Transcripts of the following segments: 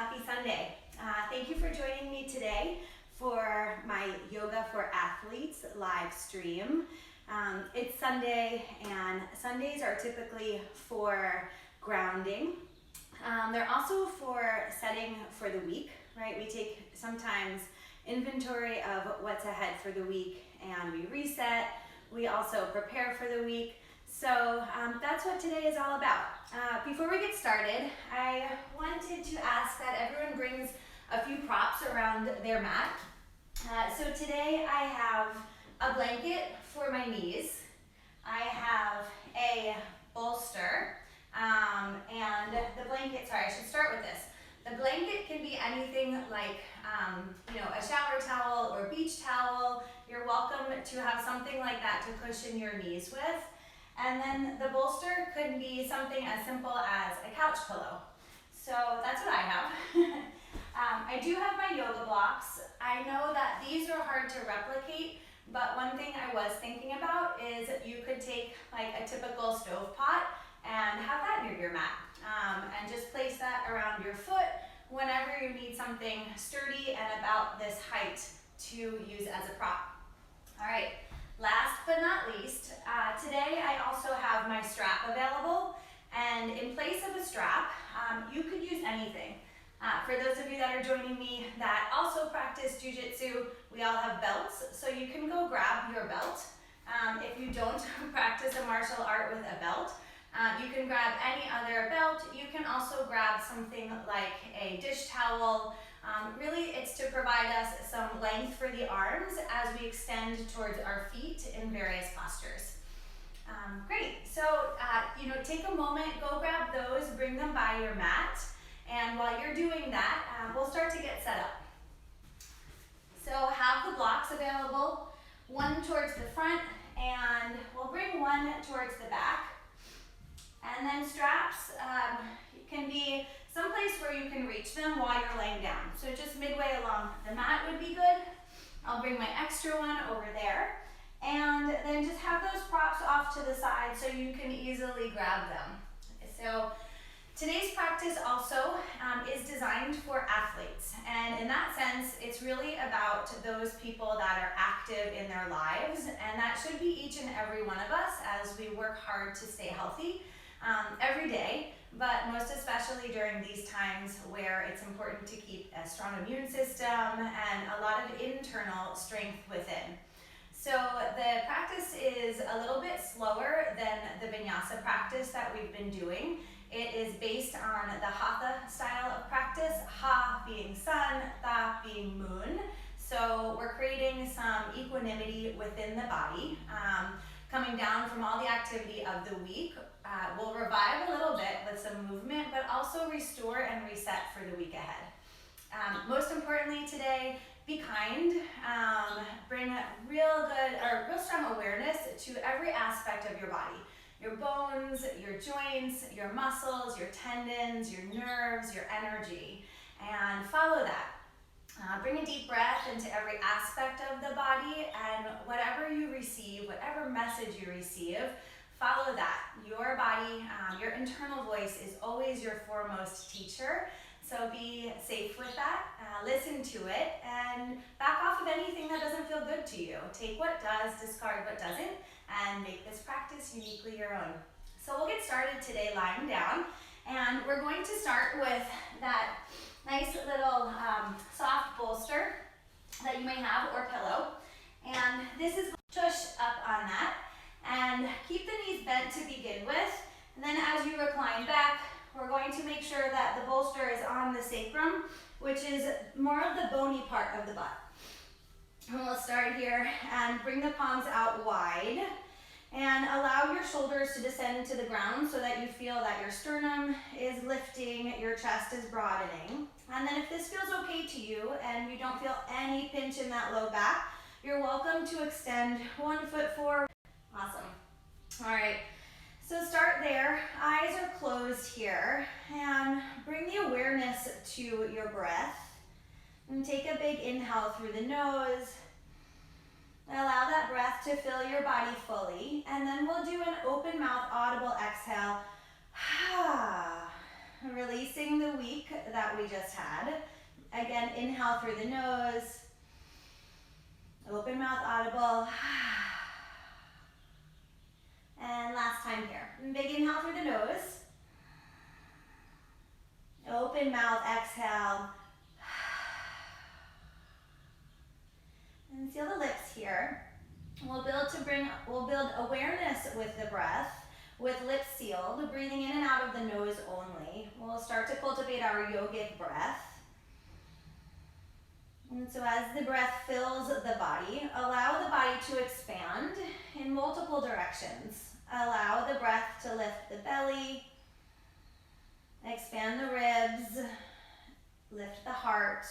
Happy Sunday. Thank you for joining me today for my Yoga for Athletes live stream. It's Sunday, and Sundays are typically for grounding. They're also for setting for the week, right? We take sometimes inventory of what's ahead for the week and we reset. We also prepare for the week. So that's what today is all about. Before we get started, I wanted to ask that everyone brings a few props around their mat. So today I have a blanket for my knees. I have a bolster, and the blanket, sorry, I should start with this. The blanket can be anything like, a shower towel or beach towel. You're welcome to have something like that to cushion your knees with. And then the bolster could be something as simple as a couch pillow. So that's what I have. I do have my yoga blocks. I know that these are hard to replicate, but one thing I was thinking about is you could take like a typical stove pot and have that near your mat. And just place that around your foot whenever you need something sturdy and about this height to use as a prop. All right. Last but not least, today I also have my strap available, and in place of a strap, you could use anything. For those of you that are joining me that also practice jiu-jitsu, we all have belts, so you can go grab your belt. If you don't practice a martial art with a belt, you can grab any other belt. You can also grab something like a dish towel. Really, it's to provide us some length for the arms as we extend towards our feet in various postures. Great, so take a moment, go grab those, bring them by your mat, and while you're doing that, we'll start to get set up. So have the blocks available, one towards the front, and we'll bring one towards the back. And then straps can be someplace where you can reach them while you're laying down. So just midway along the mat would be good. I'll bring my extra one over there. And then just have those props off to the side so you can easily grab them. So today's practice also is designed for athletes. And in that sense, it's really about those people that are active in their lives. And that should be each and every one of us as we work hard to stay healthy every day, but most especially during these times where it's important to keep a strong immune system and a lot of internal strength within. So the practice is a little bit slower than the vinyasa practice that we've been doing. It is based on the Hatha style of practice, Ha being sun, Tha being moon. So we're creating some equanimity within the body, coming down from all the activity of the week. We'll revive a little bit with some movement, but also restore and reset for the week ahead. Most importantly today, be kind. Bring real strong awareness to every aspect of your body. Your bones, your joints, your muscles, your tendons, your nerves, your energy, and follow that. Bring a deep breath into every aspect of the body, and whatever you receive, whatever message you receive, follow that. Your body, your internal voice is always your foremost teacher, so be safe with that. Listen to it and back off of anything that doesn't feel good to you. Take what does, discard what doesn't, and make this practice uniquely your own. So we'll get started today lying down, and we're going to start with that nice little soft bolster that you may have or pillow. And this is tush up on that. And keep the knees bent to begin with. And then as you recline back, we're going to make sure that the bolster is on the sacrum, which is more of the bony part of the butt. And we'll start here and bring the palms out wide. And allow your shoulders to descend to the ground so that you feel that your sternum is lifting, your chest is broadening. And then if this feels okay to you and you don't feel any pinch in that low back, you're welcome to extend one foot forward. Awesome. All right, so start there. Eyes are closed here, and bring the awareness to your breath. And take a big inhale through the nose. Allow that breath to fill your body fully, and then we'll do an open mouth audible exhale. releasing the week that we just had. Again, inhale through the nose, open mouth audible. And last time here. Big inhale through the nose. Open mouth, exhale. And seal the lips here. We'll build awareness with the breath, with lips sealed, breathing in and out of the nose only. We'll start to cultivate our yogic breath. And so as the breath fills the body, allow the body to expand in multiple directions. Allow the breath to lift the belly, expand the ribs, lift the heart,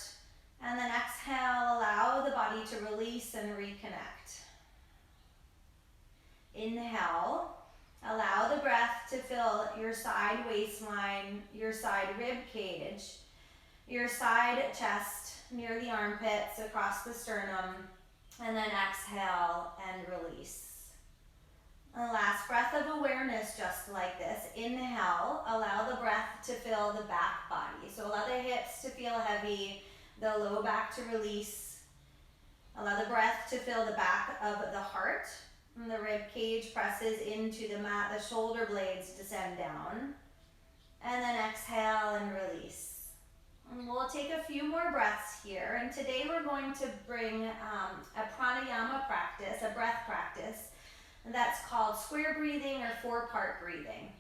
and then exhale, allow the body to release and reconnect. Inhale, allow the breath to fill your side waistline, your side rib cage, your side chest, near the armpits, across the sternum, and then exhale and release. A last breath of awareness just like this. Inhale, allow the breath to fill the back body. So allow the hips to feel heavy, the low back to release. Allow the breath to fill the back of the heart. And the rib cage presses into the mat, the shoulder blades descend down. And then exhale and release. And we'll take a few more breaths here. And today we're going to bring a pranayama practice, a breath practice, that's called square breathing or four-part breathing.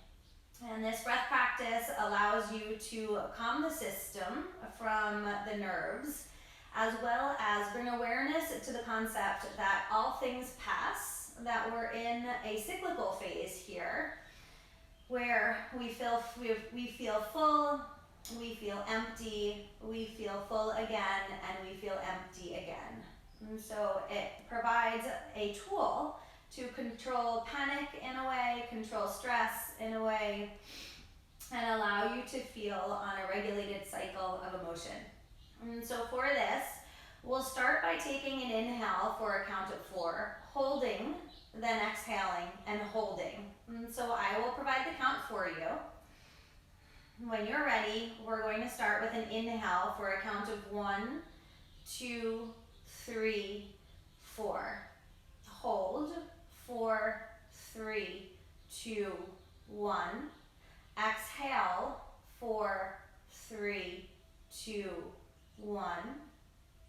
And this breath practice allows you to calm the system from the nerves, as well as bring awareness to the concept that all things pass, that we're in a cyclical phase here, where we feel full, we feel empty, we feel full again, and we feel empty again. And so it provides a tool to control panic in a way, control stress in a way, and allow you to feel on a regulated cycle of emotion. And so for this, we'll start by taking an inhale for a count of 4, holding, then exhaling and holding. And so I will provide the count for you. When you're ready, we're going to start with an inhale for a count of 1, 2, 3, 4. Hold. 4, 3, 2, 1. Exhale, 4, 3, 2, 1.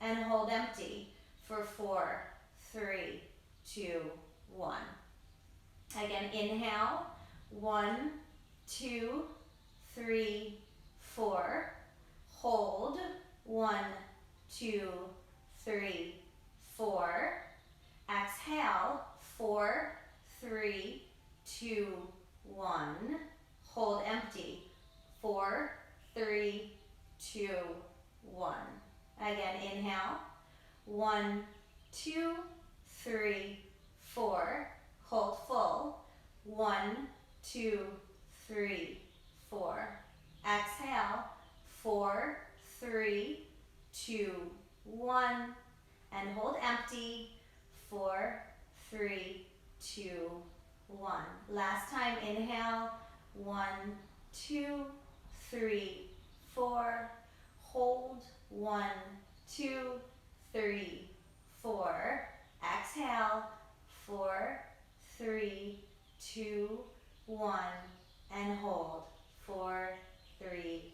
And hold empty for 4, 3, 2, 1. Again, inhale, 1, 2, 3, 4. Hold, 1, 2, 3, 4. Exhale, 4, 3, 2, 1. Hold empty. 4, 3, 2, 1. Again, inhale. 1, 2, 3, 4. Hold full. 1, 2, 3, 4. Exhale. 4, 3, 2, 1. And hold empty. 4, 3, 2, 1. Last time, inhale. 1, 2, 3, 4. Hold. 1, 2, 3, 4. Exhale. 4, 3, 2, 1. And hold. 4, 3,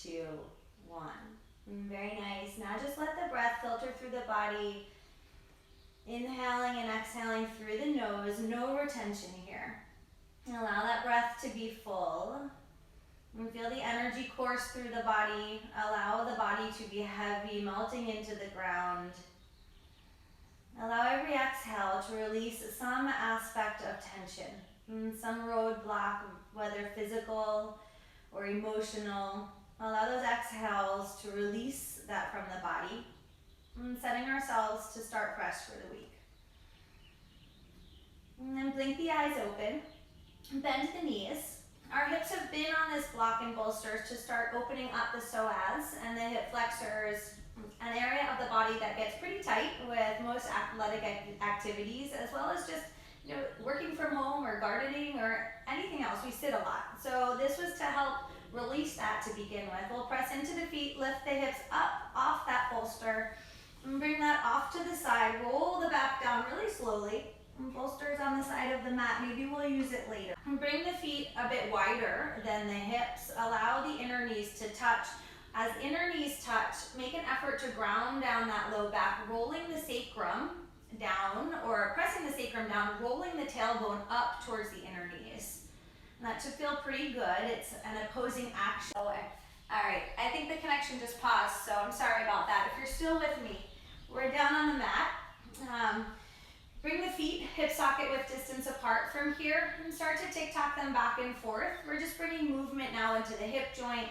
2, 1. Very nice. Now just let the breath filter through the body. Inhaling and exhaling through the nose, no retention here. And allow that breath to be full. And feel the energy course through the body. Allow the body to be heavy, melting into the ground. Allow every exhale to release some aspect of tension, some roadblock, whether physical or emotional. Allow those exhales to release that from the body. And setting ourselves to start fresh for the week. And then blink the eyes open, bend the knees. Our hips have been on this block and bolsters to start opening up the psoas and the hip flexors, an area of the body that gets pretty tight with most athletic activities, as well as just working from home or gardening or anything else. We sit a lot. So this was to help release that to begin with. We'll press into the feet, lift the hips up off that bolster, and bring that off to the side. Roll the back down really slowly. And bolster's on the side of the mat. Maybe we'll use it later. And bring the feet a bit wider than the hips. Allow the inner knees to touch. As inner knees touch, make an effort to ground down that low back, rolling the sacrum down, or pressing the sacrum down, rolling the tailbone up towards the inner knees. And that should feel pretty good. It's an opposing action. All right, I think the connection just paused, so I'm sorry about that. If you're still with me, we're down on the mat. Bring the feet hip socket width distance apart from here and start to tick-tock them back and forth. We're just bringing movement now into the hip joint.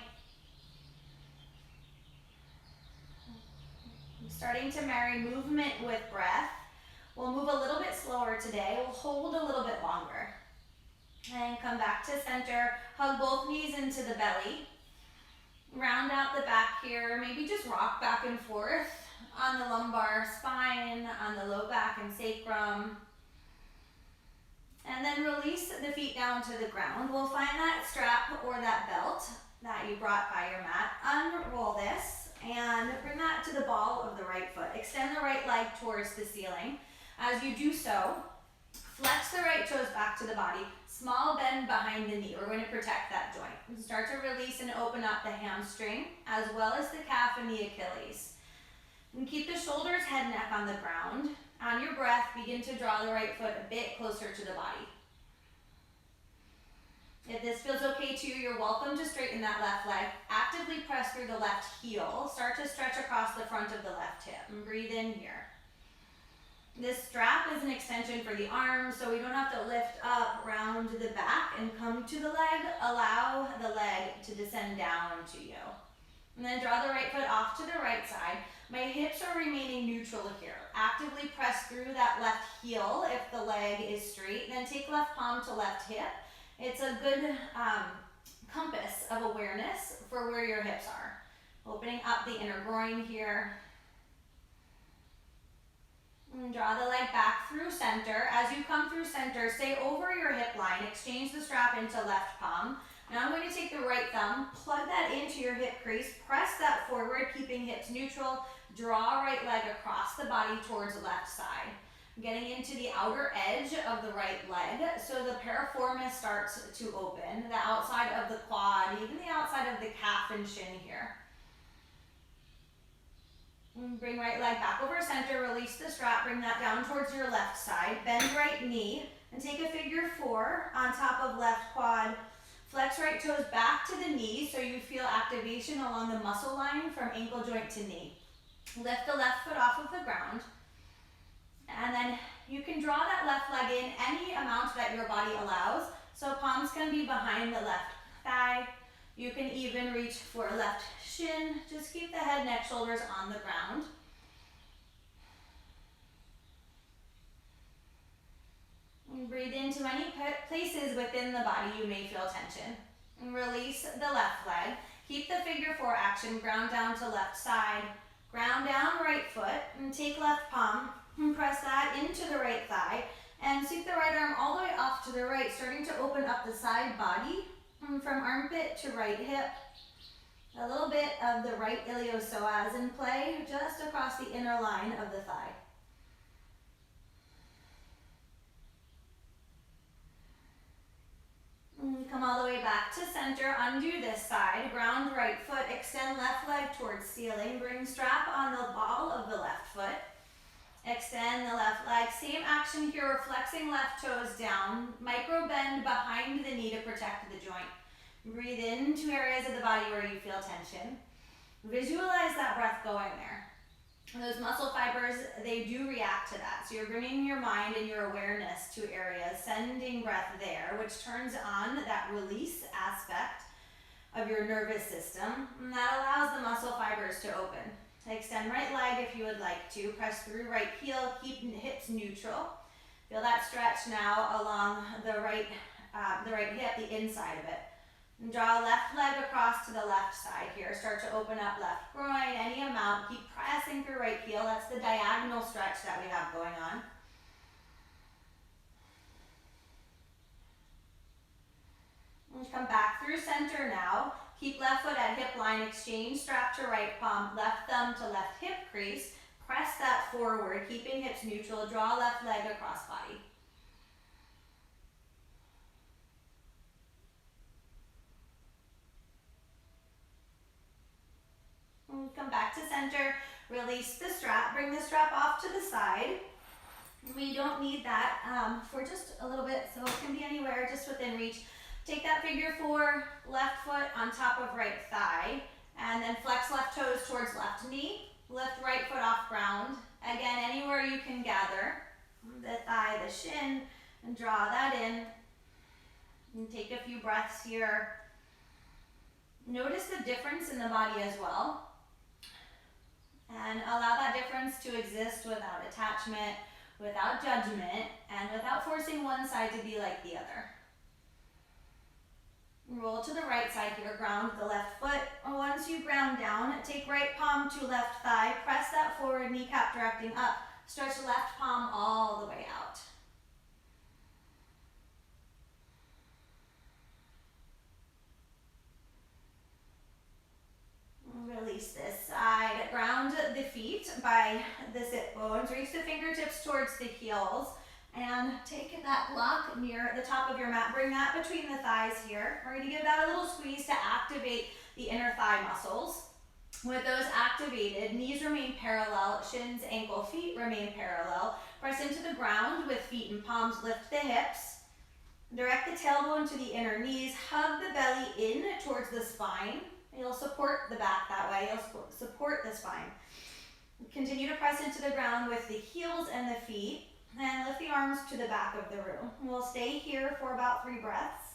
I'm starting to marry movement with breath. We'll move a little bit slower today. We'll hold a little bit longer. And come back to center. Hug both knees into the belly. Round out the back here. Maybe just rock back and forth on the lumbar spine, on the low back and sacrum. And then release the feet down to the ground. We'll find that strap or that belt that you brought by your mat. Unroll this and bring that to the ball of the right foot. Extend the right leg towards the ceiling. As you do so, flex the right toes back to the body. Small bend behind the knee. We're going to protect that joint. And start to release and open up the hamstring as well as the calf and the Achilles. And keep the shoulders, head, neck on the ground. On your breath, begin to draw the right foot a bit closer to the body. If this feels okay to you, you're welcome to straighten that left leg. Actively press through the left heel. Start to stretch across the front of the left hip. And breathe in here. This strap is an extension for the arms, so we don't have to lift up, round the back, and come to the leg. Allow the leg to descend down to you. And then draw the right foot off to the right side. My hips are remaining neutral here. Actively press through that left heel if the leg is straight. Then take left palm to left hip. It's a good compass of awareness for where your hips are. Opening up the inner groin here. And draw the leg back through center. As you come through center, stay over your hip line. Exchange the strap into left palm. Now I'm going to take the right thumb, plug that into your hip crease, press that forward, keeping hips neutral. Draw right leg across the body towards the left side. Getting into the outer edge of the right leg, so the piriformis starts to open, the outside of the quad, even the outside of the calf and shin here. And bring right leg back over center, release the strap, bring that down towards your left side. Bend right knee and take a figure 4 on top of left quad. Flex right toes back to the knee so you feel activation along the muscle line from ankle joint to knee. Lift the left foot off of the ground. And then you can draw that left leg in any amount that your body allows. So palms can be behind the left thigh. You can even reach for left shin. Just keep the head, neck, shoulders on the ground. And breathe into any places within the body you may feel tension. And release the left leg. Keep the figure 4 action. Ground down to left side. Ground down right foot. And take left palm. And press that into the right thigh. And sweep the right arm all the way off to the right. Starting to open up the side body. From armpit to right hip. A little bit of the right iliopsoas in play. Just across the inner line of the thigh. Come all the way back to center, undo this side, ground right foot, extend left leg towards ceiling, bring strap on the ball of the left foot, extend the left leg, same action here, we're flexing left toes down, micro bend behind the knee to protect the joint. Breathe into areas of the body where you feel tension. Visualize that breath going there. Those muscle fibers, they do react to that. So you're bringing your mind and your awareness to areas, sending breath there, which turns on that release aspect of your nervous system. And that allows the muscle fibers to open. Extend right leg if you would like to. Press through right heel, keep hips neutral. Feel that stretch now along the right hip, the inside of it. And draw left leg across to the left side here. Start to open up left groin, any amount. Keep pressing through right heel. That's the diagonal stretch that we have going on. And come back through center now. Keep left foot at hip line exchange, strap to right palm, left thumb to left hip crease. Press that forward, keeping hips neutral. Draw left leg across body. And come back to center. Release the strap. Bring the strap off to the side. We don't need that for just a little bit, so it can be anywhere, just within reach. Take that figure four, left foot on top of right thigh, and then flex left toes towards left knee. Lift right foot off ground. Again, anywhere you can gather the thigh, the shin, and draw that in. And take a few breaths here. Notice the difference in the body as well. And allow that difference to exist without attachment, without judgment, and without forcing one side to be like the other. Roll to the right side here, ground the left foot. Once you ground down, take right palm to left thigh, press that forward kneecap directing up. Stretch left palm all the way out. Release this side. Ground the feet by the sit bones. Reach the fingertips towards the heels. And take that block near the top of your mat. Bring that between the thighs here. We're going to give that a little squeeze to activate the inner thigh muscles. With those activated, knees remain parallel, shins, ankle, feet remain parallel. Press into the ground with feet and palms. Lift the hips. Direct the tailbone to the inner knees. Hug the belly in towards the spine. You'll support the back that way. You'll support the spine. Continue to press into the ground with the heels and the feet. And lift the arms to the back of the room. We'll stay here for about 3 breaths.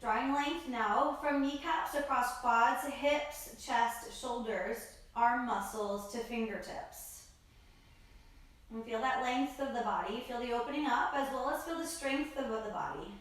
Drawing length now from kneecaps across quads, hips, chest, shoulders, arm muscles to fingertips. And feel that length of the body. Feel the opening up as well as feel the strength of the body.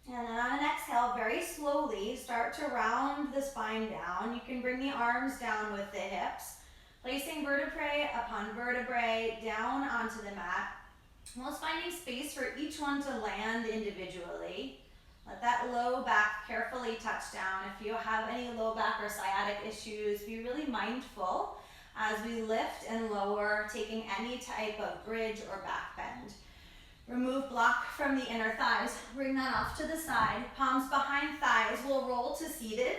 And then on an exhale, very slowly, start to round the spine down. You can bring the arms down with the hips, placing vertebrae upon vertebrae down onto the mat, whilst finding space for each one to land individually. Let that low back carefully touch down. If you have any low back or sciatic issues, be really mindful as we lift and lower, taking any type of bridge or back bend. Remove block from the inner thighs. Bring that off to the side. Palms behind thighs. We'll roll to seated.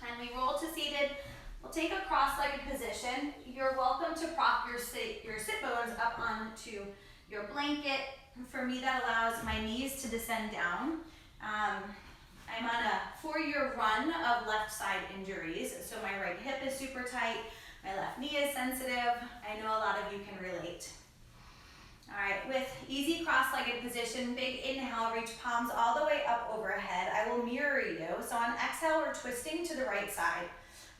And we roll to seated. We'll take a cross-legged position. You're welcome to prop your sit bones up onto your blanket. For me, that allows my knees to descend down. I'm on a 4-year run of left side injuries, so my right hip is super tight. My left knee is sensitive. I know a lot of you can relate. All right, with easy cross-legged position, big inhale, reach palms all the way up overhead. I will mirror you. So on exhale, we're twisting to the right side.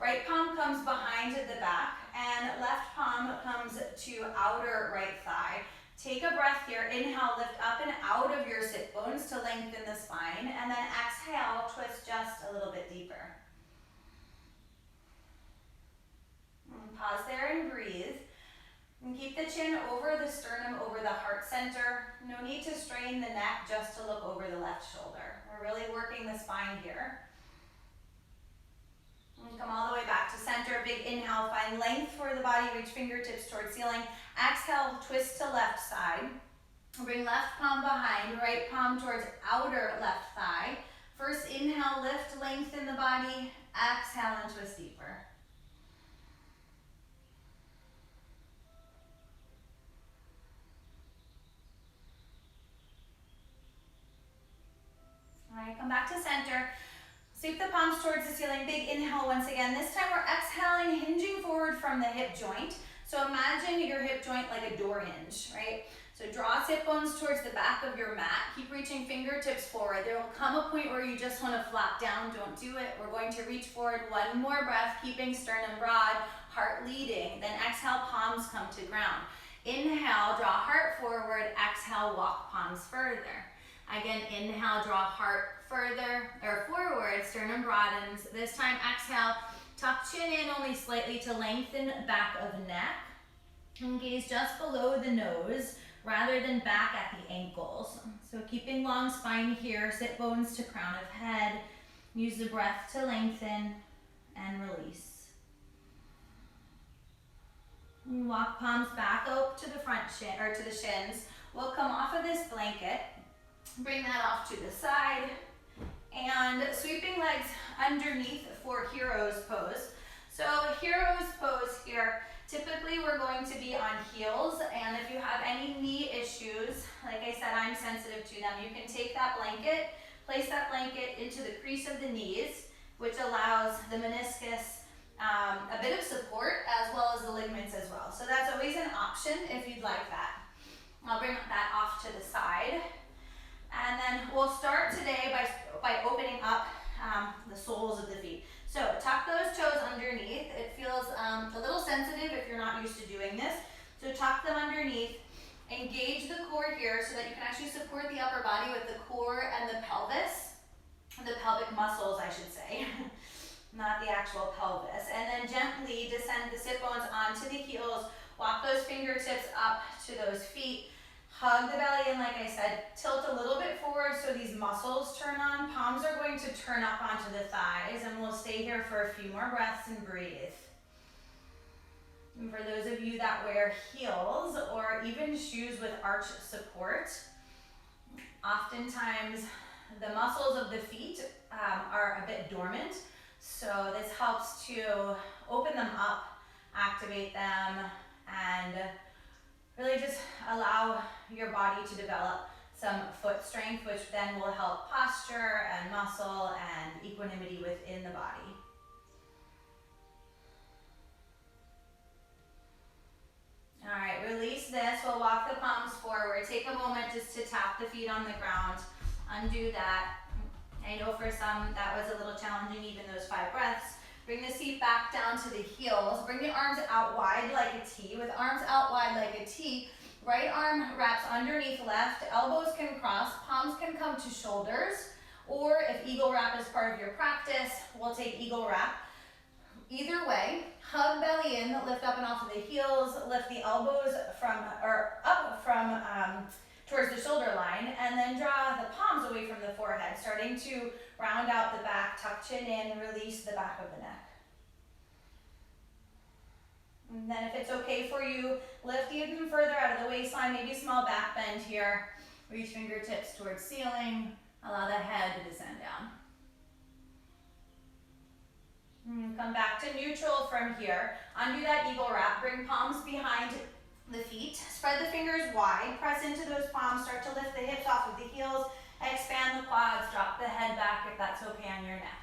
Right palm comes behind the back and left palm comes to outer right thigh. Take a breath here. Inhale, lift up and out of your sit bones to lengthen the spine. And then exhale, twist just a little bit deeper. And pause there and breathe. And keep the chin over the sternum, over the heart center. No need to strain the neck just to look over the left shoulder. We're really working the spine here. And come all the way back to center. Big inhale, find length for the body, reach fingertips towards ceiling. Exhale, twist to left side. Bring left palm behind, right palm towards outer left thigh. First inhale, lift, lengthen the body. Exhale and twist deeper. All right, come back to center. Sweep the palms towards the ceiling. Big inhale once again. This time we're exhaling, hinging forward from the hip joint. So imagine your hip joint like a door hinge, right? So draw hip bones towards the back of your mat. Keep reaching fingertips forward. There will come a point where you just want to flop down. Don't do it. We're going to reach forward. One more breath, keeping sternum broad, heart leading. Then exhale, palms come to ground. Inhale, draw heart forward. Exhale, walk palms further. Again, inhale, draw heart further or forward, sternum broadens. This time, exhale, tuck chin in only slightly to lengthen back of neck. And gaze just below the nose rather than back at the ankles. So keeping long spine here, sit bones to crown of head. Use the breath to lengthen and release. And walk palms back up to the front shin or to the shins. We'll come off of this blanket. Bring that off to the side. And sweeping legs underneath for hero's pose. So hero's pose here, typically we're going to be on heels, and if you have any knee issues, like I said, I'm sensitive to them, you can take that blanket, place that blanket into the crease of the knees, which allows the meniscus a bit of support as well as the ligaments as well. So that's always an option if you'd like that. I'll bring that off to the side. And then we'll start today by opening up the soles of the feet. So tuck those toes underneath. It feels a little sensitive if you're not used to doing this. So tuck them underneath. Engage the core here so that you can actually support the upper body with the core and the pelvis. The pelvic muscles, I should say. Not the actual pelvis. And then gently descend the sit bones onto the heels. Walk those fingertips up to those feet. Hug the belly in, like I said, tilt a little bit forward so these muscles turn on. Palms are going to turn up onto the thighs, and we'll stay here for a few more breaths and breathe. And for those of you that wear heels or even shoes with arch support, oftentimes the muscles of the feet are a bit dormant, so this helps to open them up, activate them, and really just allow your body to develop some foot strength, which then will help posture and muscle and equanimity within the body. All right, release this. We'll walk the palms forward. Take a moment just to tap the feet on the ground. Undo that. I know for some that was a little challenging, even those 5 breaths. Bring the seat back down to the heels. Bring the arms out wide like a T. With arms out wide like a T, right arm wraps underneath left. Elbows can cross. Palms can come to shoulders. Or if eagle wrap is part of your practice, we'll take eagle wrap. Either way, hug belly in, lift up and off of the heels. Lift the elbows up from towards the shoulder line, and then draw the palms away from the forehead, starting to round out the back, tuck chin in, release the back of the neck. And then if it's okay for you, lift even further out of the waistline, maybe a small back bend here. Reach fingertips towards ceiling, allow the head to descend down. And come back to neutral from here. Undo that eagle wrap, bring palms behind the feet, spread the fingers wide, press into those palms, start to lift the hips off of the heels, expand the quads, drop the head back if that's okay on your neck.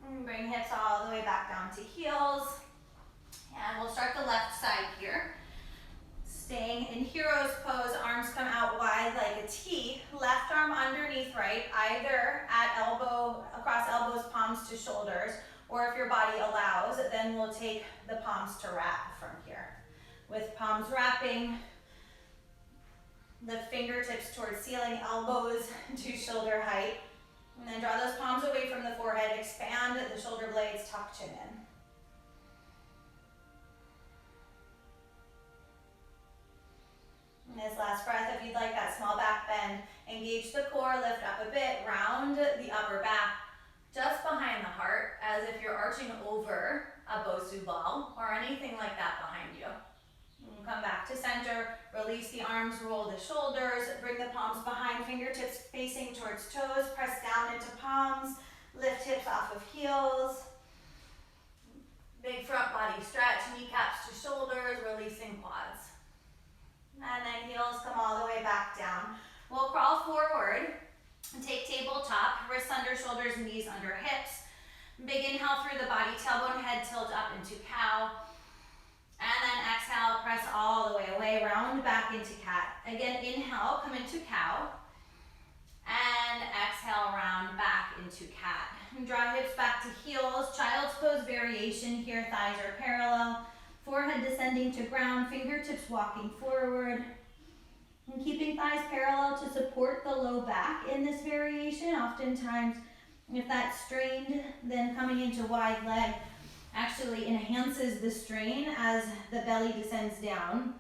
And bring hips all the way back down to heels, and we'll start the left side here. Staying in hero's pose, arms come out wide like a T, left arm underneath right, either at elbow, across elbows, palms to shoulders, or if your body allows, then we'll take the palms to wrap from here. With palms wrapping, the fingertips towards ceiling, elbows to shoulder height, and then draw those palms away from the forehead, expand the shoulder blades, tuck chin in. And this last breath, if you'd like that small back bend, engage the core, lift up a bit, round the upper back, just behind the heart, as if you're arching over a Bosu ball or anything like that behind you. And come back to center, release the arms, roll the shoulders, bring the palms behind, fingertips facing towards toes, press down into palms, lift hips off of heels. Big front body stretch, kneecaps to shoulders, releasing quads. And then heels come all the way back down. We'll crawl forward and take tabletop, wrists under shoulders, knees under hips. Big inhale through the body, tailbone, head tilt up into cow. And then exhale, press all the way away, round back into cat. Again, inhale, come into cow. And exhale, round back into cat. And draw hips back to heels, child's pose variation here, thighs are parallel. Forehead descending to ground, fingertips walking forward. And keeping thighs parallel to support the low back in this variation. Oftentimes If that's strained, then coming into wide leg actually enhances the strain as the belly descends down.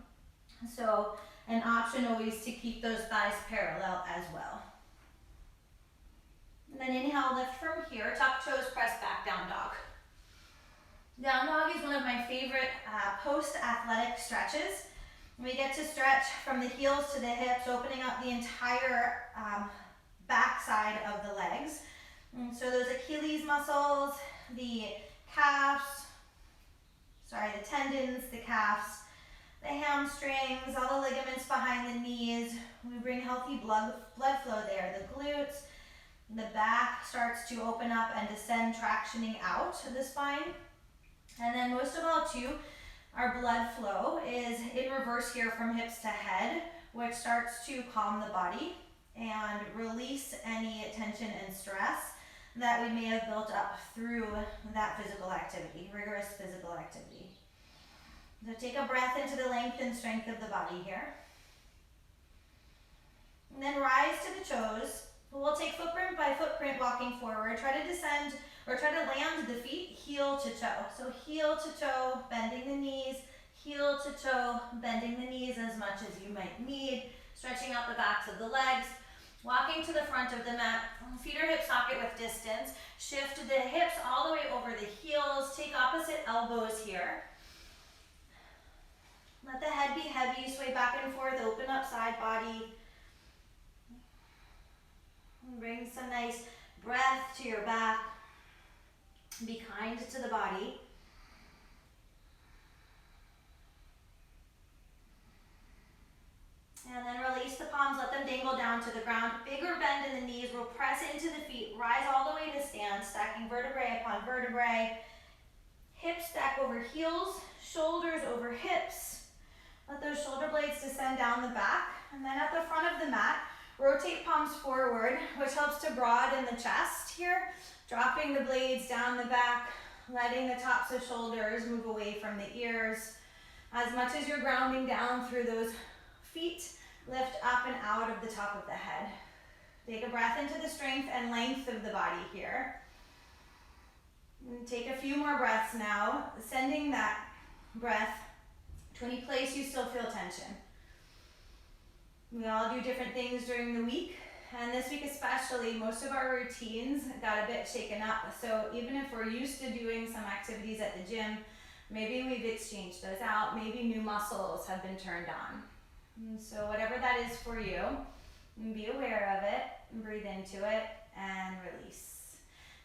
So an option always to keep those thighs parallel as well. And then inhale, lift from here, tuck toes, press back, down dog. Down dog is one of my favorite post-athletic stretches. We get to stretch from the heels to the hips, opening up the entire back side of the legs. And so those Achilles muscles, the calves, the tendons, the calves, the hamstrings, all the ligaments behind the knees. We bring healthy blood flow there. The glutes, the back starts to open up and descend, tractioning out of the spine. And then most of all too, our blood flow is in reverse here from hips to head, which starts to calm the body and release any tension and stress that we may have built up through that physical activity, rigorous physical activity. So take a breath into the length and strength of the body here. And then rise to the toes. We'll take footprint by footprint walking forward. Try to descend or try to land the feet heel to toe. So heel to toe, bending the knees, heel to toe, bending the knees as much as you might need, stretching out the backs of the legs. Walking to the front of the mat, feet or hip socket with distance. Shift the hips all the way over the heels. Take opposite elbows here. Let the head be heavy, sway back and forth, open up side body. Bring some nice breath to your back. Be kind to the body. And then release the palms, let them dangle down to the ground. Bigger bend in the knees, we'll press into the feet, rise all the way to stand, stacking vertebrae upon vertebrae. Hips stack over heels, shoulders over hips. Let those shoulder blades descend down the back. And then at the front of the mat, rotate palms forward, which helps to broaden the chest here. Dropping the blades down the back, letting the tops of shoulders move away from the ears. As much as you're grounding down through those feet, lift up and out of the top of the head. Take a breath into the strength and length of the body here. And take a few more breaths now, sending that breath to any place you still feel tension. We all do different things during the week, and this week especially, most of our routines got a bit shaken up. So even if we're used to doing some activities at the gym, maybe we've exchanged those out, maybe new muscles have been turned on. And so whatever that is for you, be aware of it, breathe into it, and release.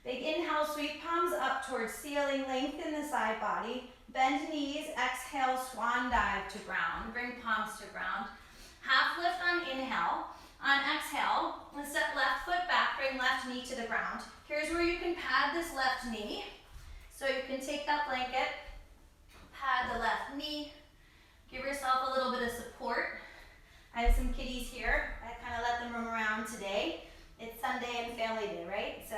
Big inhale, sweep palms up towards ceiling, lengthen the side body, bend knees, exhale, swan dive to ground, bring palms to ground. Half lift on inhale. On exhale, step left foot back, bring left knee to the ground. Here's where you can pad this left knee. So you can take that blanket, pad the left knee, give yourself a little bit of support. I have some kitties here. I kind of let them roam around today. It's Sunday and family day, right? So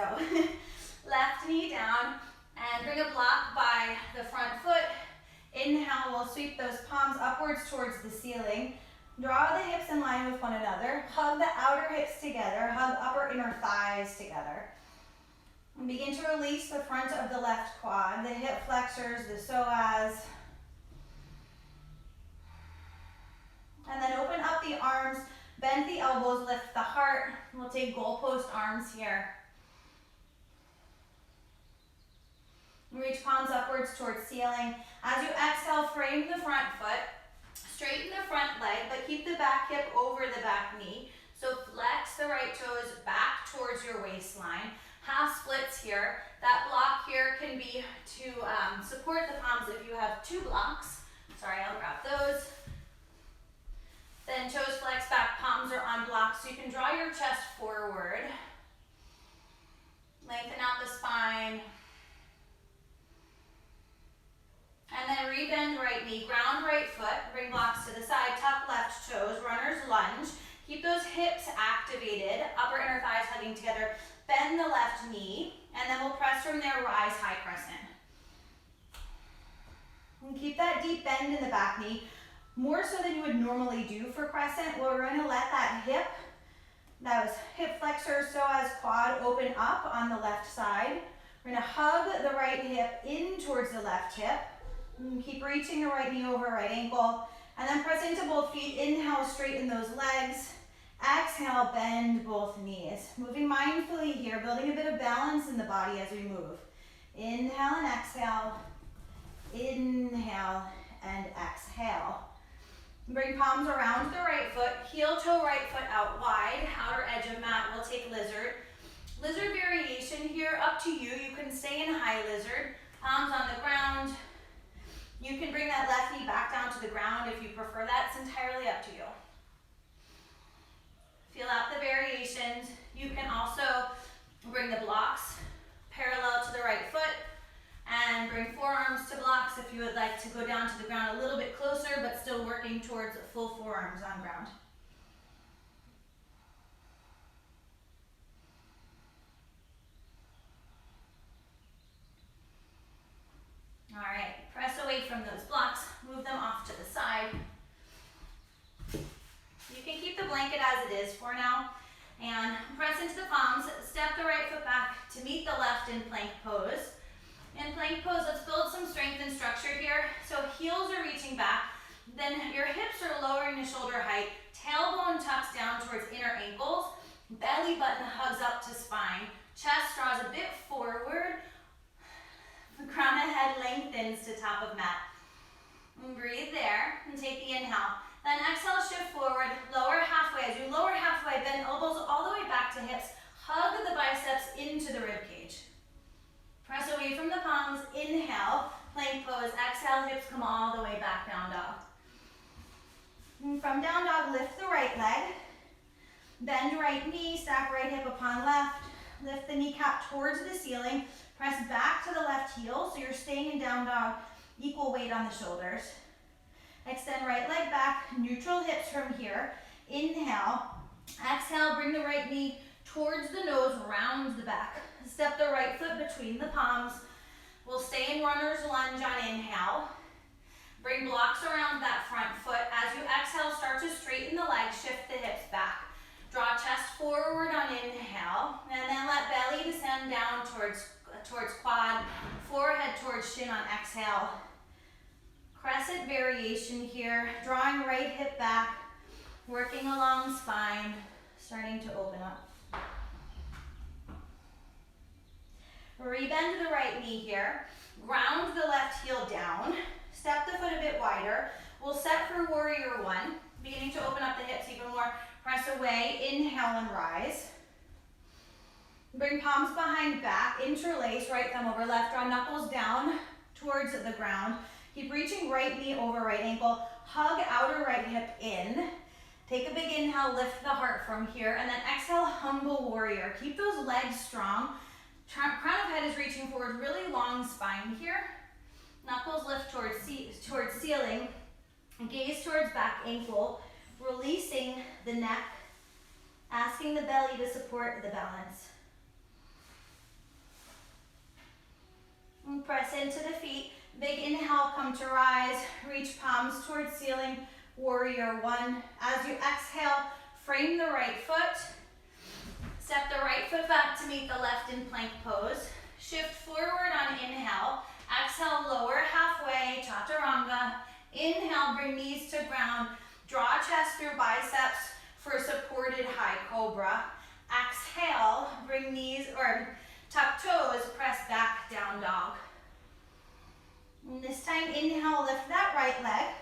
left knee down and bring a block by the front foot. Inhale, we'll sweep those palms upwards towards the ceiling. Draw the hips in line with one another. Hug the outer hips together. Hug upper inner thighs together. And begin to release the front of the left quad, the hip flexors, the psoas. And then open up the arms, bend the elbows, lift the heart. We'll take goalpost arms here. Reach palms upwards towards ceiling. As you exhale, frame the front foot. Straighten the front leg, but keep the back hip over the back knee. So flex the right toes back towards your waistline. Half splits here. That block here can be to support the palms if you have two blocks. Sorry, I'll grab those. Then toes flex back, palms are on blocks, so you can draw your chest forward. Lengthen out the spine. And then rebend right knee, ground right foot, bring blocks to the side, tuck left toes, runner's lunge. Keep those hips activated, upper inner thighs hugging together. Bend the left knee, and then we'll press from there, rise high crescent. And keep that deep bend in the back knee. More so than you would normally do for crescent, where we're going to let that hip That was hip flexor, psoas, quad, open up on the left side. We're gonna hug the right hip in towards the left hip. And keep reaching the right knee over right ankle. And then press into both feet. Inhale, straighten those legs. Exhale, bend both knees. Moving mindfully here, building a bit of balance in the body as we move. Inhale and exhale. Inhale and exhale. Bring palms around the right foot, heel toe right foot out wide, outer edge of mat, we'll take lizard. Lizard variation here, up to you. You can stay in high lizard, palms on the ground. You can bring that left knee back down to the ground if you prefer that. It's entirely up to you. Feel out the variations. You can also bring the blocks parallel to the right foot and bring forearms to blocks if you would like to go down to the ground a little bit closer, but still working towards full forearms on ground. All right, press away from those blocks, move them off to the side. You can keep the blanket as it is for now, and press into the palms, step the right foot back to meet the left in plank pose. In plank pose, let's build some strength and structure here. So heels are reaching back, then your hips are lowering to shoulder height, tailbone tucks down towards inner ankles, belly button hugs up to spine, chest draws a bit forward, crown of head lengthens to top of mat. And breathe there and take the inhale. Then exhale, shift forward, lower halfway. As you lower halfway, bend elbows all the way back to hips, hug the biceps into the rib cage. Press away from the palms, inhale, plank pose, exhale, hips come all the way back, down dog. And from down dog, lift the right leg, bend right knee, stack right hip upon left, lift the kneecap towards the ceiling, press back to the left heel, so you're staying in down dog, equal weight on the shoulders. Extend right leg back, neutral hips from here, inhale, exhale, bring the right knee towards the nose, round the back. Step the right foot between the palms. We'll stay in runner's lunge on inhale. Bring blocks around that front foot. As you exhale, start to straighten the legs, shift the hips back. Draw chest forward on inhale, and then let belly descend down towards quad, forehead towards shin on exhale. Crescent variation here, drawing right hip back, working along spine, starting to open up. Rebend the right knee here, ground the left heel down, step the foot a bit wider. We'll set for warrior one, beginning to open up the hips even more. Press away, inhale and rise. Bring palms behind back, interlace, right thumb over left, draw knuckles down towards the ground. Keep reaching right knee over right ankle, hug outer right hip in. Take a big inhale, lift the heart from here, and then exhale, humble warrior. Keep those legs strong. Crown of head is reaching forward, really long spine here. Knuckles lift towards ceiling. Gaze towards back ankle, releasing the neck, asking the belly to support the balance. And press into the feet. Big inhale, come to rise. Reach palms towards ceiling, warrior one. As you exhale, frame the right foot. Step the right foot back to meet the left in plank pose. Shift forward on inhale. Exhale, lower halfway, chaturanga. Inhale, bring knees to ground. Draw chest through biceps for supported high cobra. Exhale, bring knees or tuck toes, press back, down dog. And this time, inhale, lift that right leg.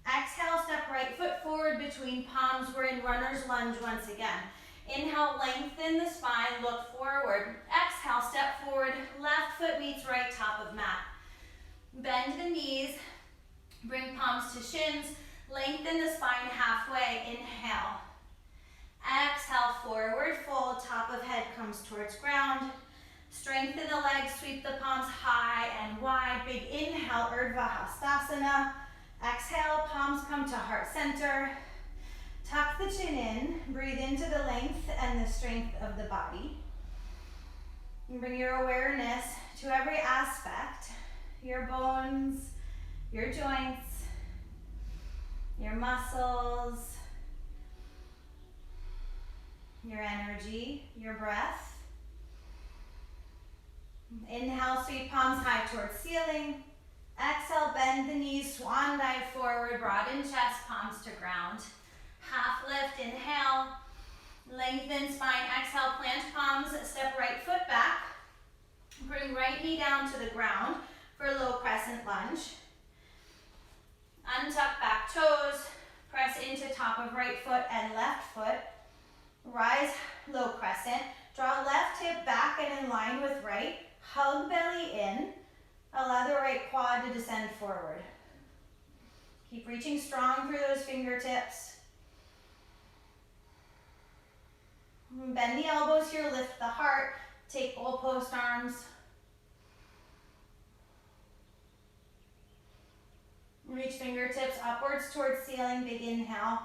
Exhale, step right foot forward between palms. We're in runner's lunge once again. Inhale, lengthen the spine, look forward. Exhale, step forward, left foot meets right top of mat. Bend the knees, bring palms to shins, lengthen the spine halfway, inhale. Exhale, forward fold, top of head comes towards ground. Strengthen the legs, sweep the palms high and wide. Big inhale, Urdhva Hastasana. Exhale, palms come to heart center. Tuck the chin in, breathe into the length and the strength of the body. And bring your awareness to every aspect, your bones, your joints, your muscles. your energy, your breath. Inhale, sweep palms high towards ceiling. Exhale, bend the knees, swan dive forward, broaden chest, palms to ground. Half lift, inhale. Lengthen spine, exhale, plant palms, step right foot back. Bring right knee down to the ground for low crescent lunge. Untuck back toes, press into top of right foot and left foot. Rise, low crescent. Draw left hip back and in line with right. Hug belly in. Allow the right quad to descend forward. Keep reaching strong through those fingertips. Bend the elbows here, lift the heart. Take goalpost arms. Reach fingertips upwards towards ceiling, big inhale.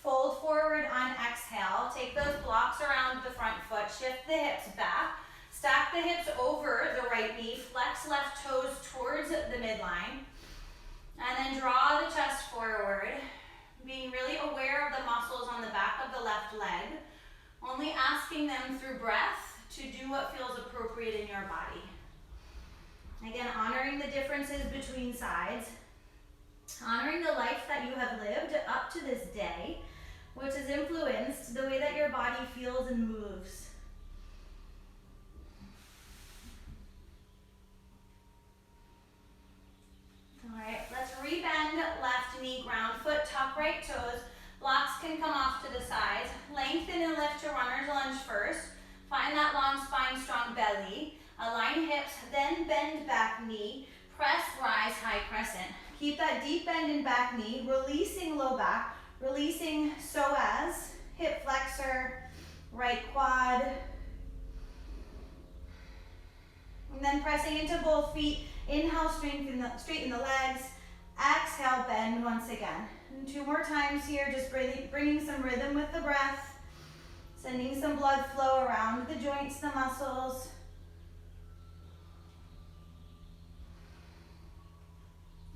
Fold forward on exhale. Take those blocks around the front foot. Shift the hips back. Stack the hips over the right knee. Flex left toes towards the midline. And then draw the chest forward. Being really aware of the muscles on the back of the left leg. Only asking them through breath to do what feels appropriate in your body. Again, honoring the differences between sides. Honoring the life that you have lived up to this day, which has influenced the way that your body feels and moves. All right, let's rebend left knee, ground foot, tuck right toes. Blocks can come off to the sides. Lengthen and lift to runner's lunge first. Find that long spine, strong belly. Align hips, then bend back knee. Press, rise, high crescent. Keep that deep bend in back knee, releasing low back, releasing psoas, hip flexor, right quad. And then pressing into both feet. Inhale, straighten the legs. Exhale, bend once again. And 2 more times here, just bringing some rhythm with the breath. Sending some blood flow around the joints, the muscles.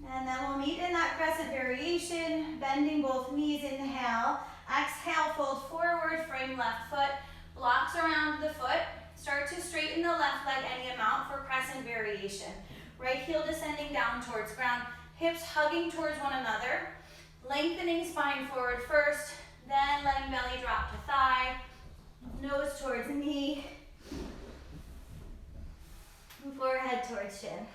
And then we'll meet in that crescent variation, bending both knees, inhale. Exhale, fold forward, frame left foot, blocks around the foot. Start to straighten the left leg any amount for crescent variation. Right heel descending down towards ground, hips hugging towards one another. Lengthening spine forward first, then letting belly drop to thigh, nose towards knee, and forehead towards chin.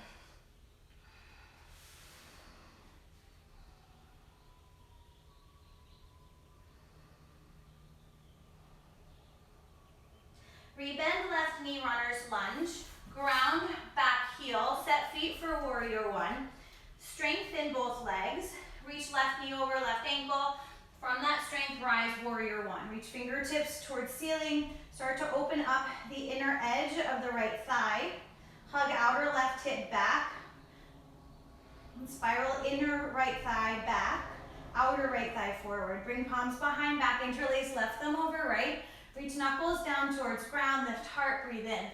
Rebend left knee, runner's lunge. Ground, back heel. Set feet for warrior one. Strengthen both legs. Reach left knee over left ankle. From that strength, rise warrior one. Reach fingertips towards ceiling. Start to open up the inner edge of the right thigh. Hug outer left hip back. Spiral inner right thigh back. Outer right thigh forward. Bring palms behind back. Interlace left thumb over right. Reach knuckles down towards ground, lift heart, breathe in.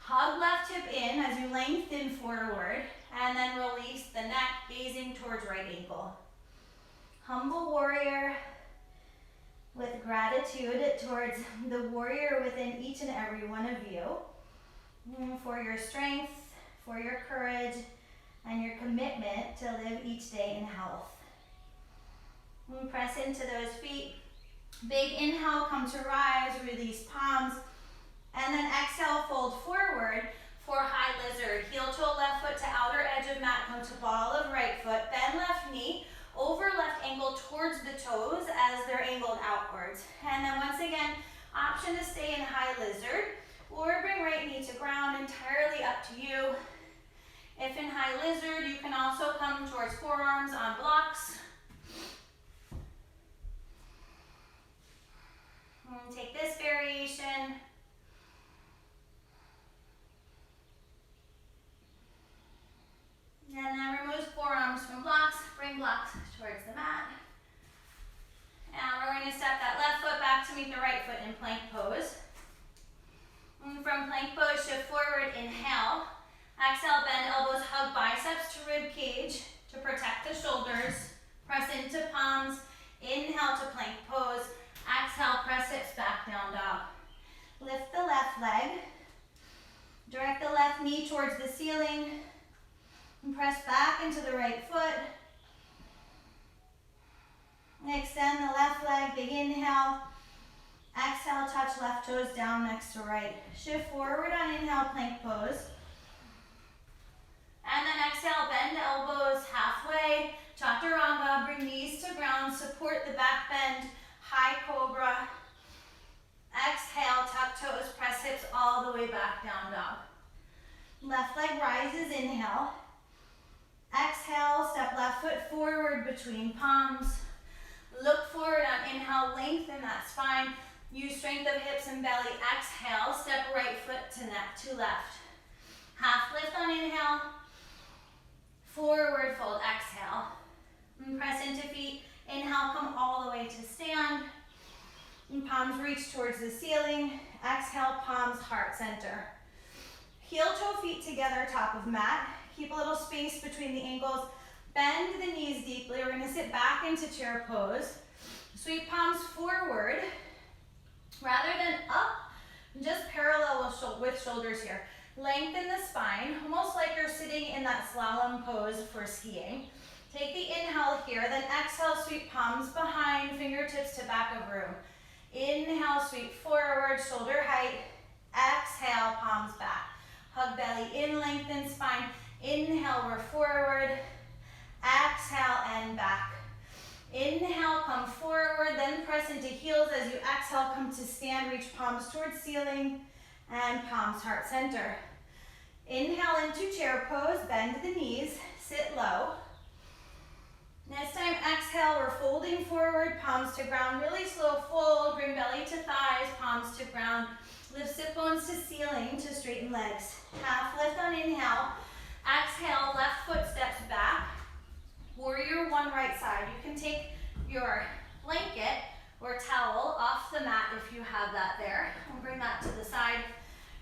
Hug left hip in as you lengthen forward, and then release the neck, gazing towards right ankle. Humble warrior with gratitude towards the warrior within each and every one of you for your strength, for your courage, and your commitment to live each day in health. Press into those feet. Big inhale, come to rise, release palms, and then exhale, fold forward for high lizard. Heel toe left foot to outer edge of mat, come to ball of right foot, bend left knee, over left ankle towards the toes as they're angled outwards. And then once again, option to stay in high lizard, or bring right knee to ground, entirely up to you. If in high lizard, you can also come towards forearms on blocks. And take this variation. And then remove forearms from blocks, bring blocks towards the mat. And we're going to step that left foot back to meet the right foot in plank pose. And from plank pose, shift forward, inhale. Exhale, bend elbows, hug biceps to rib cage to protect the shoulders. Press into palms. Inhale to plank pose. Exhale, press hips back, down dog. Lift the left leg. Direct the left knee towards the ceiling. And press back into the right foot. Extend the left leg, big inhale. Exhale, touch left toes down next to right. Shift forward on inhale, plank pose. And then exhale, bend elbows halfway. Chaturanga, bring knees to ground, support the back bend, high cobra. Exhale, tuck toes, press hips all the way back, down dog. Left leg rises, inhale. Exhale, step left foot forward between palms. Look forward on inhale, lengthen that spine. Use strength of hips and belly. Exhale, step right foot to left. Half lift on inhale. Forward fold, exhale. And press into feet. Inhale, come all the way to stand. And palms reach towards the ceiling. Exhale, palms heart center. Heel toe feet together, top of mat. Keep a little space between the ankles. Bend the knees deeply. We're gonna sit back into chair pose. Sweep palms forward. Rather than up, just parallel with shoulders here. Lengthen the spine, almost like you're sitting in that slalom pose for skiing. Take the inhale here, then exhale, sweep palms behind, fingertips to back of room. Inhale, sweep forward, shoulder height. Exhale, palms back. Hug belly in, lengthen spine. Inhale, we're forward. Exhale and back. Inhale, come forward, then press into heels. As you exhale, come to stand, reach palms towards ceiling and palms heart center. Inhale into chair pose, bend the knees, sit low. Next time, exhale, we're folding forward, palms to ground, really slow fold, bring belly to thighs, palms to ground. Lift sit bones to ceiling to straighten legs. Half lift on inhale. Exhale, left foot steps back. Warrior one right side. You can take your blanket or towel off the mat if you have that there. And bring that to the side.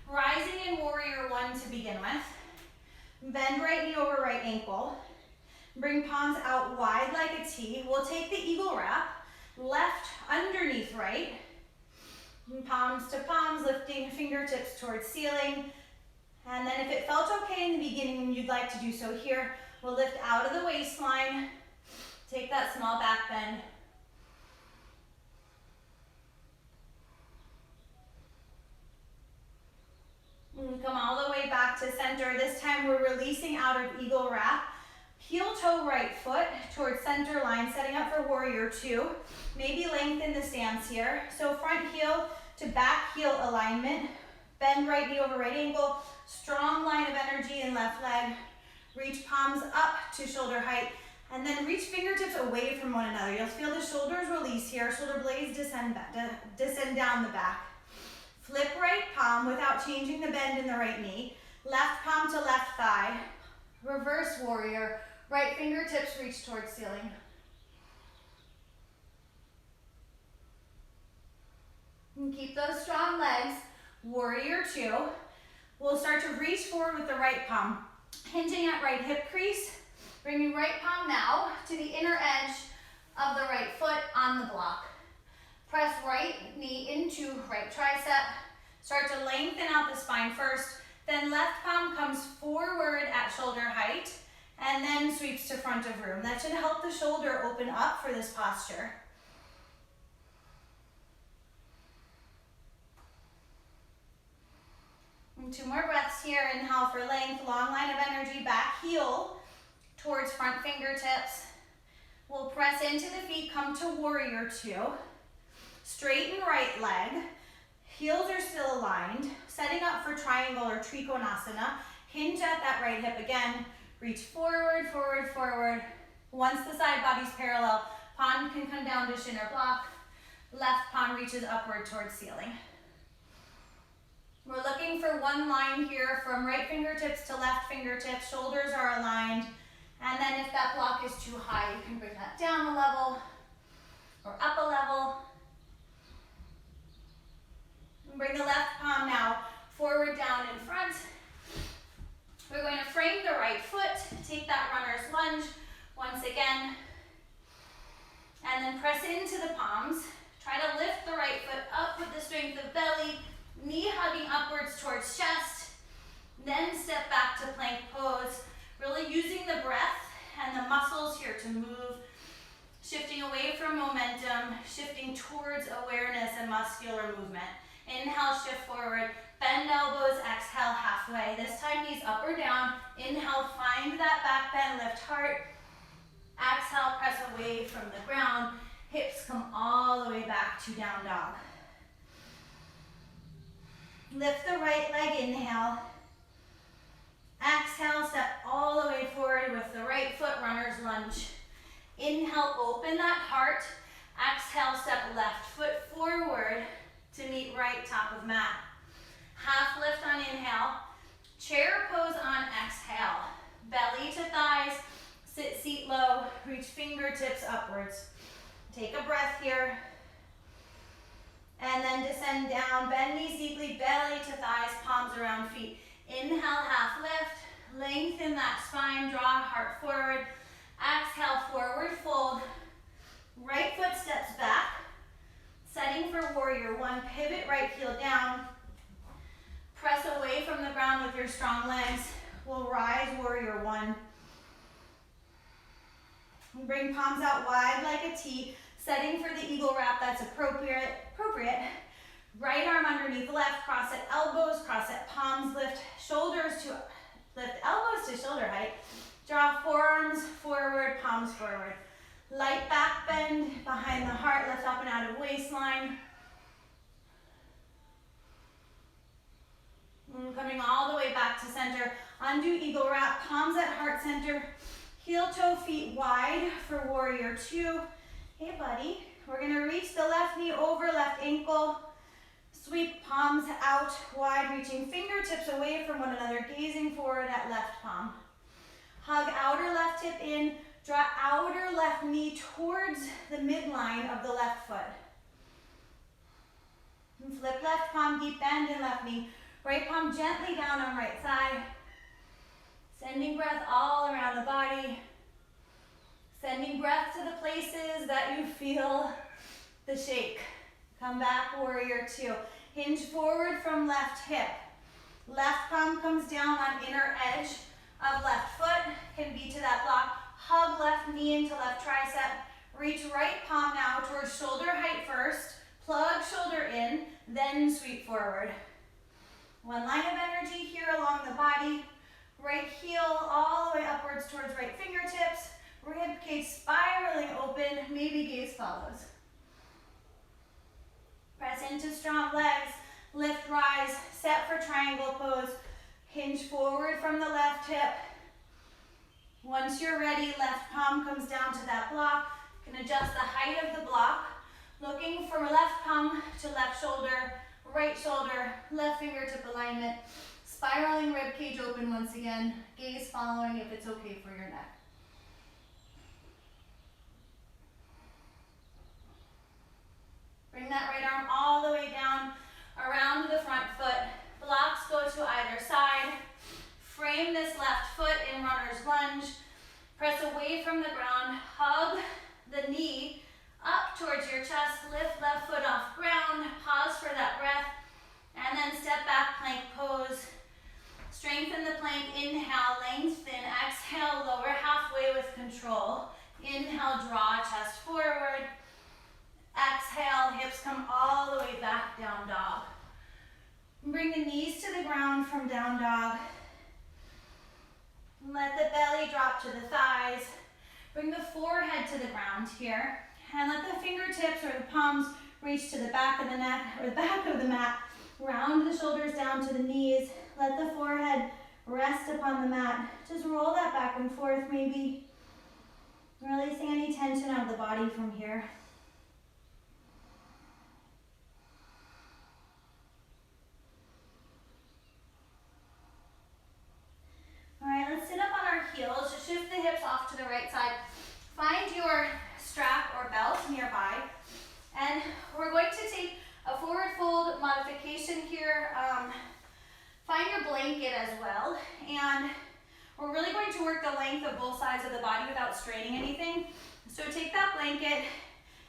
Rising in warrior one to begin with. Bend right knee over right ankle. Bring palms out wide like a T. We'll take the eagle wrap. Left underneath right. And palms to palms, lifting fingertips towards ceiling. And then if it felt okay in the beginning and you'd like to do so here, we'll lift out of the waistline. Take that small back bend. And come all the way back to center. This time we're releasing out of eagle wrap. Heel toe right foot towards center line, setting up for warrior two. Maybe lengthen the stance here. So front heel to back heel alignment. Bend right knee over right ankle. Strong line of energy in left leg. Reach palms up to shoulder height. And then reach fingertips away from one another. You'll feel the shoulders release here. Shoulder blades descend down the back. Flip right palm without changing the bend in the right knee. Left palm to left thigh. Reverse warrior. Right fingertips reach towards ceiling. And keep those strong legs. Warrior two. We'll start to reach forward with the right palm. Hinging at right hip crease. Bringing right palm now to the inner edge of the right foot on the block. Press right knee into right tricep. Start to lengthen out the spine first. Then left palm comes forward at shoulder height and then sweeps to front of room. That should help the shoulder open up for this posture. And 2 more breaths here. Inhale for length, long line of energy, back heel towards front fingertips. We'll press into the feet, come to warrior two. Straighten right leg. Heels are still aligned. Setting up for triangle or trikonasana. Hinge at that right hip again. Reach forward, forward, forward. Once the side body's parallel, palm can come down to shin or block. Left palm reaches upward towards ceiling. We're looking for one line here from right fingertips to left fingertips. Shoulders are aligned. And then if that block is too high, you can bring that down a level or up a level. And bring the left palm now forward, down, in front. We're going to frame the right foot. Take that runner's lunge once again. And then press into the palms. Try to lift the right foot up with the strength of belly, knee hugging upwards towards chest, then step back to plank pose, really using the breath and the muscles here to move, shifting away from momentum, shifting towards awareness and muscular movement. Inhale, shift forward, bend elbows, exhale halfway. This time knees up or down. Inhale, find that back bend, lift heart. Exhale, press away from the ground. Hips come all the way back to down dog. Lift the right leg, inhale. Exhale, step all the way forward with the right foot, runner's lunge. Inhale, open that heart. Exhale, step left foot forward to meet right top of mat. Half lift on inhale. Chair pose on exhale. Belly to thighs, sit seat low, reach fingertips upwards. Take a breath here. And then descend down, bend knees deeply, belly to thighs, palms around feet. Inhale, half lift, lengthen that spine, draw heart forward. Exhale, forward fold. Right foot steps back. Setting for warrior one, pivot right heel down. Press away from the ground with your strong legs. We'll rise, warrior one. Bring palms out wide like a T. Setting for the eagle wrap, that's appropriate. Right arm underneath left, cross at elbows, cross at palms, lift elbows to shoulder height. Draw forearms forward, palms forward. Light back bend behind the heart, lift up and out of waistline. Coming all the way back to center. Undo eagle wrap, palms at heart center. Heel toe feet wide for warrior two. Hey buddy, we're gonna reach the left knee over left ankle. Sweep palms out wide, reaching fingertips away from one another, gazing forward at left palm. Hug outer left hip in, draw outer left knee towards the midline of the left foot. And flip left palm, deep bend in left knee. Right palm gently down on right thigh. Sending breath all around the body. Sending breath to the places that you feel the shake. Come back, warrior two. Hinge forward from left hip. Left palm comes down on inner edge of left foot. Can be to that block. Hug left knee into left tricep. Reach right palm now towards shoulder height first. Plug shoulder in, then sweep forward. One line of energy here along the body. Right heel all the way upwards towards right fingertips. Rib cage spiraling open, maybe gaze follows. Press into strong legs, lift, rise, set for triangle pose. Hinge forward from the left hip. Once you're ready, left palm comes down to that block. You can adjust the height of the block. Looking from left palm to left shoulder, left fingertip alignment. Spiraling rib cage open once again. Gaze following if it's okay for your neck. Bring that right arm all the way down around the front foot. Blocks go to either side. Frame this left foot in runner's lunge. Press away from the ground. Hug the knee up towards your chest. Lift left foot off ground. Pause for that breath. And then step back, plank pose. Strengthen the plank. Inhale, lengthen. Exhale, lower halfway with control. Inhale, draw chest forward. Exhale, hips come all the way back, down dog. Bring the knees to the ground from down dog. Let the belly drop to the thighs. Bring the forehead to the ground here. And let the fingertips or the palms reach to the back of the neck or the back of the mat. Round the shoulders down to the knees. Let the forehead rest upon the mat. Just roll that back and forth maybe. Releasing any tension out of the body from here. All right, let's sit up on our heels. Just shift the hips off to the right side. Find your strap or belt nearby. And we're going to take a forward fold modification here. Find your blanket as well. And we're really going to work the length of both sides of the body without straining anything. So take that blanket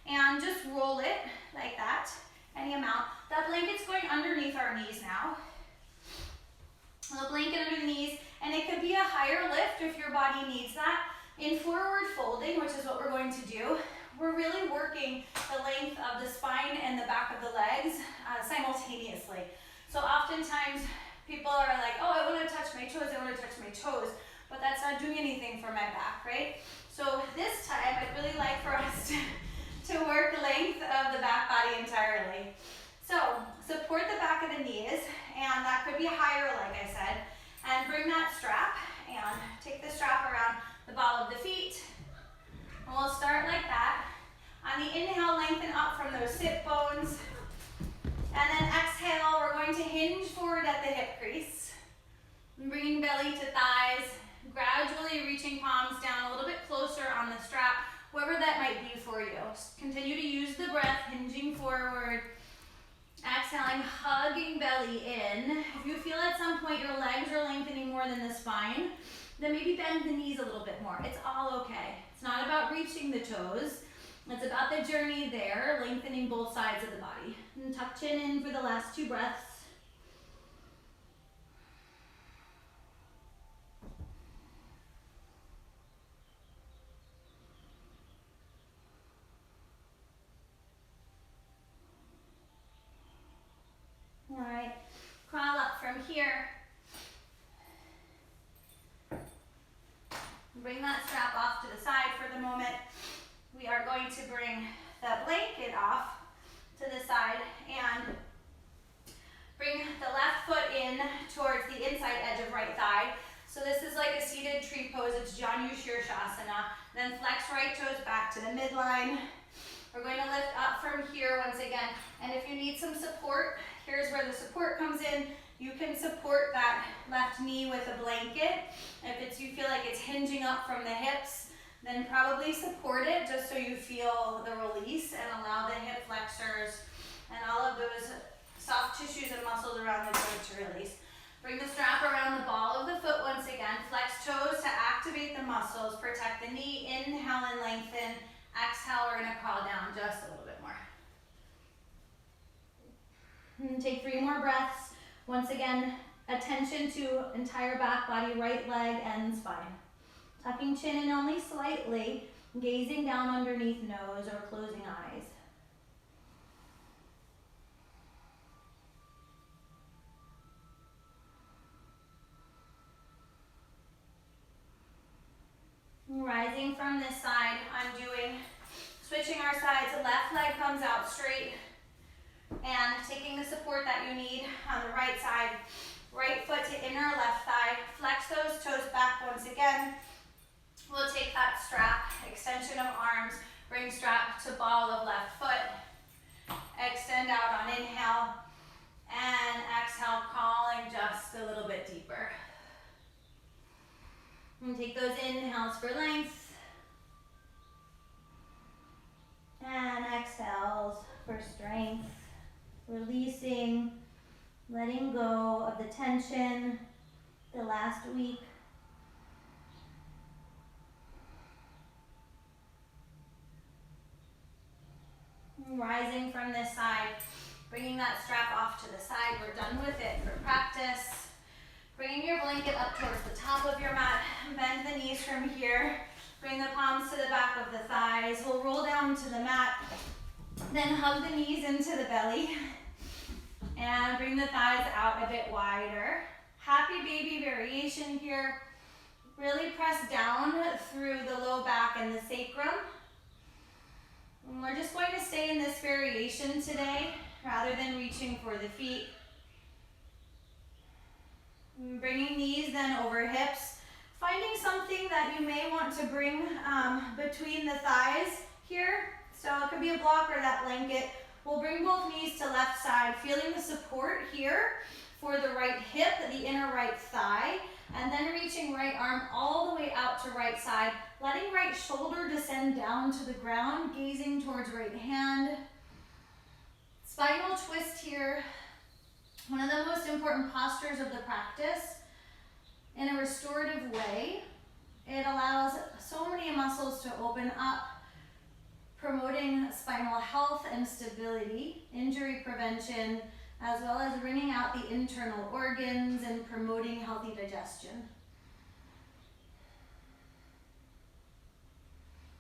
and just roll it like that, any amount. that blanket's going underneath our knees now. The blanket under the knees, and it could be a higher lift if your body needs that. In forward folding, which is what we're going to do, we're really working the length of the spine and the back of the legs simultaneously. So oftentimes people are like, oh, I want to touch my toes, I want to touch my toes, but that's not doing anything for my back, right? So this time, I'd really like for us to work length of the back body entirely. So support the back of the knees, and that could be higher, like I said, and bring that strap and take the strap around the ball of the feet. And we'll start like that. On the inhale, lengthen up from those sit bones. And then exhale, we're going to hinge forward at the hip crease. Bringing belly to thighs, gradually reaching palms down a little bit closer on the strap, whatever that might be for you. Just continue to use the breath, hinging forward. Exhaling, hugging belly in. If you feel at some point your legs are lengthening more than the spine, then maybe bend the knees a little bit more. It's all okay. It's not about reaching the toes. It's about the journey there, lengthening both sides of the body. And tuck chin in for the last 2 breaths. All right, crawl up from here. Bring that strap off to the side for the moment. We are going to bring the blanket off to the side and bring the left foot in towards the inside edge of right thigh. So this is like a seated tree pose. It's Janu Shirshasana. Then flex right toes back to the midline. We're going to lift up from here once again. And if you need some support, here's where the support comes in. You can support that left knee with a blanket. If you feel like it's hinging up from the hips, then probably support it just so you feel the release and allow the hip flexors and all of those soft tissues and muscles around the joint to release. Bring the strap around the ball of the foot once again. Flex toes to activate the muscles. Protect the knee. Inhale and lengthen. Exhale, we're gonna crawl down just a little bit more. And take 3 more breaths. Once again, attention to entire back body, right leg and spine. Tucking chin in only slightly, gazing down underneath nose or closing eyes. Rising from this side, undoing, switching our sides, left leg comes out straight, and taking the support that you need on the right side, right foot to inner left thigh, flex those toes back once again. We'll take that strap, extension of arms, bring strap to ball of left foot, extend out on inhale, and exhale, crawling just a little bit deeper. And take those inhales for length, and exhales for strength. Releasing, letting go of the tension the last week. And rising from this side, bringing that strap off to the side. We're done with it for practice. Bringing your blanket up towards the top of your mat. Bend the knees from here. Bring the palms to the back of the thighs. We'll roll down to the mat. Then hug the knees into the belly. And bring the thighs out a bit wider. Happy baby variation here. Really press down through the low back and the sacrum. And we're just going to stay in this variation today rather than reaching for the feet. Bringing knees then over hips. Finding something that you may want to bring between the thighs here. So it could be a block or that blanket. We'll bring both knees to left side, feeling the support here for the right hip, the inner right thigh, and then reaching right arm all the way out to right side, letting right shoulder descend down to the ground, gazing towards right hand. Spinal twist here. One of the most important postures of the practice in a restorative way. It allows so many muscles to open up, promoting spinal health and stability, injury prevention, as well as wringing out the internal organs and promoting healthy digestion.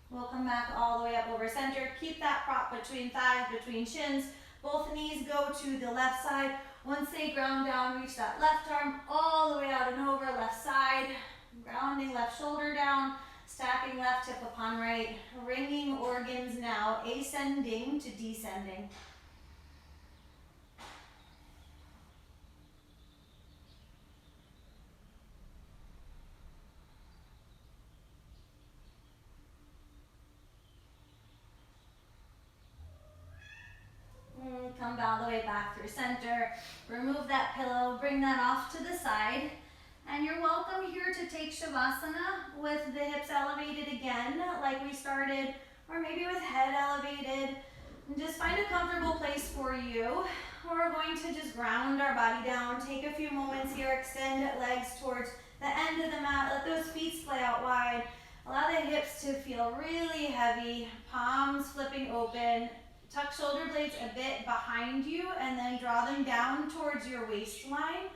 We'll come back all the way up over center. Keep that prop between thighs, between shins. Both knees go to the left side. Once they ground down, reach that left arm all the way out and over, left side. Grounding left shoulder down, stacking left hip upon right. Wringing organs now, ascending to descending. Come all the way back through center. Remove that pillow, bring that off to the side. And you're welcome here to take Shavasana with the hips elevated again, like we started, or maybe with head elevated. And just find a comfortable place for you. We're going to just ground our body down. Take a few moments here, extend legs towards the end of the mat. Let those feet splay out wide. Allow the hips to feel really heavy. Palms flipping open. Tuck shoulder blades a bit behind you and then draw them down towards your waistline.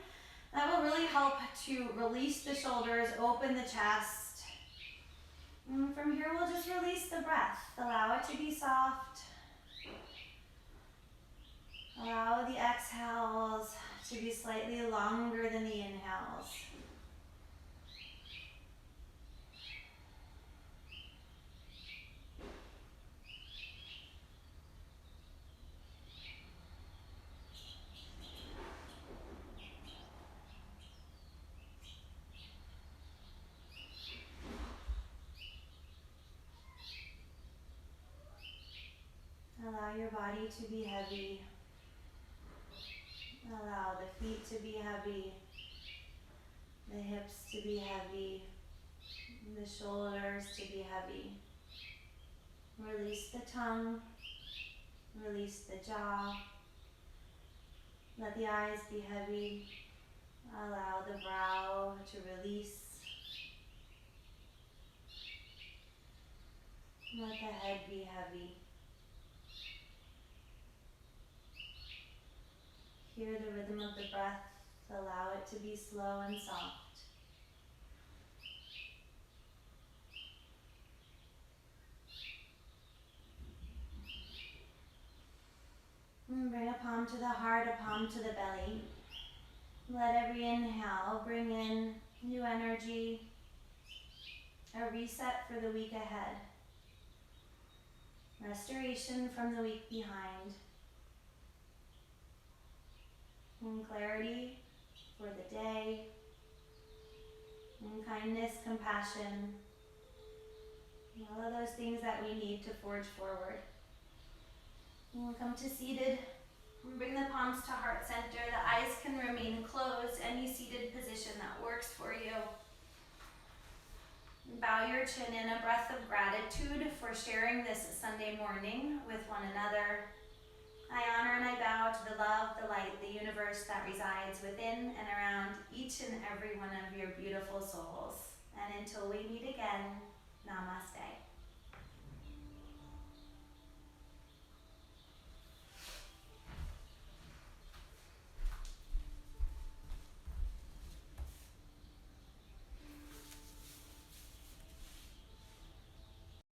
That will really help to release the shoulders, open the chest. And from here, we'll just release the breath. Allow it to be soft. Allow the exhales to be slightly longer than the inhales. Allow your body to be heavy. Allow the feet to be heavy, the hips to be heavy, the shoulders to be heavy. Release the tongue, release the jaw. Let the eyes be heavy. Allow the brow to release. Let the head be heavy. Hear the rhythm of the breath. Allow it to be slow and soft. And bring a palm to the heart, a palm to the belly. Let every inhale bring in new energy, a reset for the week ahead, restoration from the week behind, and clarity for the day, and kindness, compassion, and all of those things that we need to forge forward. And we'll come to seated. And bring the palms to heart center. The eyes can remain closed. Any seated position that works for you. Bow your chin in a breath of gratitude for sharing this Sunday morning with one another. I honor and I bow to the love, the light, the universe that resides within and around each and every one of your beautiful souls. And until we meet again, namaste.